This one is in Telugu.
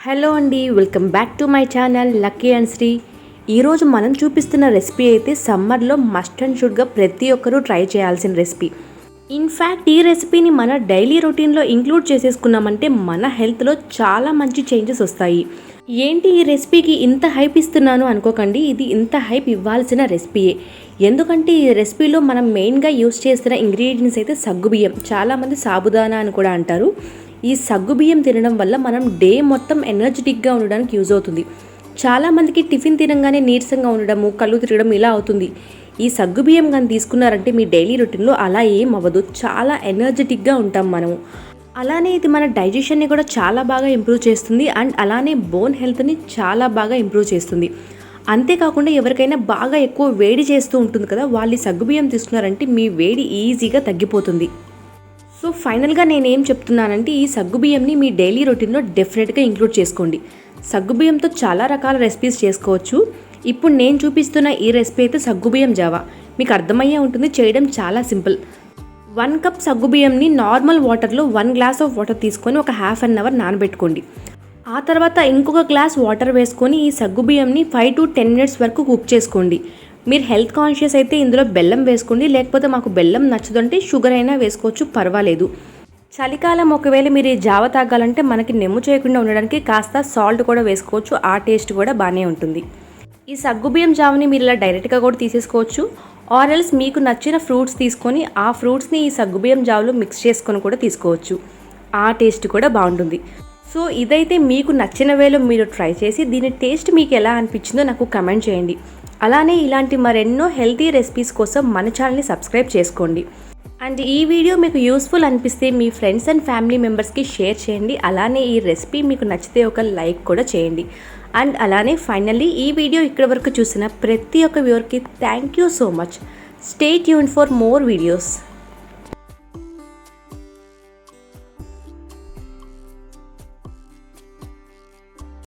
హలో అండి, welcome back to my channel Lucky and Sri. ఈరోజు మనం చూపిస్తున్న రెసిపీ అయితే సమ్మర్లో మస్ట్ అండ్ షుడ్గా ప్రతి ఒక్కరూ ట్రై చేయాల్సిన రెసిపీ. ఇన్ఫ్యాక్ట్ ఈ రెసిపీని మన డైలీ రొటీన్లో ఇంక్లూడ్ చేసేసుకున్నామంటే మన హెల్త్లో చాలా మంచి చేంజెస్ వస్తాయి. ఏంటి ఈ రెసిపీకి ఇంత హైప్ ఇస్తున్నాను అనుకోకండి, ఇది ఇంత హైప్ ఇవ్వాల్సిన రెసిపీయే. ఎందుకంటే ఈ రెసిపీలో మనం మెయిన్గా యూస్ చేస్తున్న ఇంగ్రీడియంట్స్ అయితే సగ్గుబియ్యం, చాలామంది సాబుదానా అని కూడా అంటారు. ఈ సగ్గుబియ్యం తినడం వల్ల మనం డే మొత్తం ఎనర్జెటిక్గా ఉండడానికి యూజ్ అవుతుంది. చాలామందికి టిఫిన్ తినగానే నీరసంగా ఉండడము, కళ్ళు తిరగడం ఇలా అవుతుంది. ఈ సగ్గుబియ్యం కానీ తీసుకున్నారంటే మీ డైలీ రొటీన్లో అలా ఏం అవ్వదు, చాలా ఎనర్జెటిక్గా ఉంటాం మనము. అలానే ఇది మన డైజెషన్ని కూడా చాలా బాగా ఇంప్రూవ్ చేస్తుంది అండ్ అలానే బోన్ హెల్త్ని చాలా బాగా ఇంప్రూవ్ చేస్తుంది. అంతేకాకుండా ఎవరికైనా బాగా ఎక్కువ వేడి చేస్తూ ఉంటుంది కదా, వాళ్ళు ఈ సగ్గుబియ్యం తీసుకున్నారంటే మీ వేడి ఈజీగా తగ్గిపోతుంది. సో ఫైనల్గా నేనేం చెప్తున్నానంటే ఈ సగ్గుబియ్యంని మీ డైలీ రొటీన్లో డెఫినెట్గా ఇంక్లూడ్ చేసుకోండి. సగ్గుబియ్యంతో చాలా రకాల రెసిపీస్ చేసుకోవచ్చు. ఇప్పుడు నేను చూపిస్తున్న ఈ రెసిపీ అయితే సగ్గుబియ్యం జావా. మీకు అర్థమయ్యే ఉంటుంది, చేయడం చాలా సింపుల్. 1 కప్ సగ్గుబియ్యంని నార్మల్ వాటర్లో 1 గ్లాస్ ఆఫ్ వాటర్ తీసుకొని ఒక హాఫ్ అన్ అవర్ నానబెట్టుకోండి. ఆ తర్వాత ఇంకొక గ్లాస్ వాటర్ వేసుకొని ఈ సగ్గుబియ్యంని 5 to 10 మినిట్స్ వరకు కుక్ చేసుకోండి. మీరు హెల్త్ కాన్షియస్ అయితే ఇందులో బెల్లం వేసుకోండి, లేకపోతే మాకు బెల్లం నచ్చదంటే షుగర్ అయినా వేసుకోవచ్చు, పర్వాలేదు. చలికాలం ఒకవేళ మీరు ఈ జావ తాగాలంటే మనకి నెమ్ము చేయకుండా ఉండడానికి కాస్త సాల్ట్ కూడా వేసుకోవచ్చు, ఆ టేస్ట్ కూడా బాగానే ఉంటుంది. ఈ సగ్గుబియ్యం జావని మీరు ఇలా డైరెక్ట్గా కూడా తీసేసుకోవచ్చు, ఆర్ ఎల్స్ మీకు నచ్చిన ఫ్రూట్స్ తీసుకొని ఆ ఫ్రూట్స్ని ఈ సగ్గుబియ్యం జావలో మిక్స్ చేసుకొని కూడా తీసుకోవచ్చు, ఆ టేస్ట్ కూడా బాగుంటుంది. సో ఇదైతే మీకు నచ్చిన వేలో మీరు ట్రై చేసి దీని టేస్ట్ మీకు ఎలా అనిపించిందో నాకు కమెంట్ చేయండి. అలానే ఇలాంటి మరెన్నో హెల్తీ రెసిపీస్ కోసం మన ఛానల్ని సబ్స్క్రైబ్ చేసుకోండి. అండ్ ఈ వీడియో మీకు యూస్ఫుల్ అనిపిస్తే మీ ఫ్రెండ్స్ అండ్ ఫ్యామిలీ మెంబర్స్కి షేర్ చేయండి. అలానే ఈ రెసిపీ మీకు నచ్చితే ఒక లైక్ కూడా చేయండి. అండ్ అలానే ఫైనల్లీ ఈ వీడియో ఇక్కడ వరకు చూసిన ప్రతి ఒక్క వ్యూవర్కి thank you so much. Stay tuned for more videos.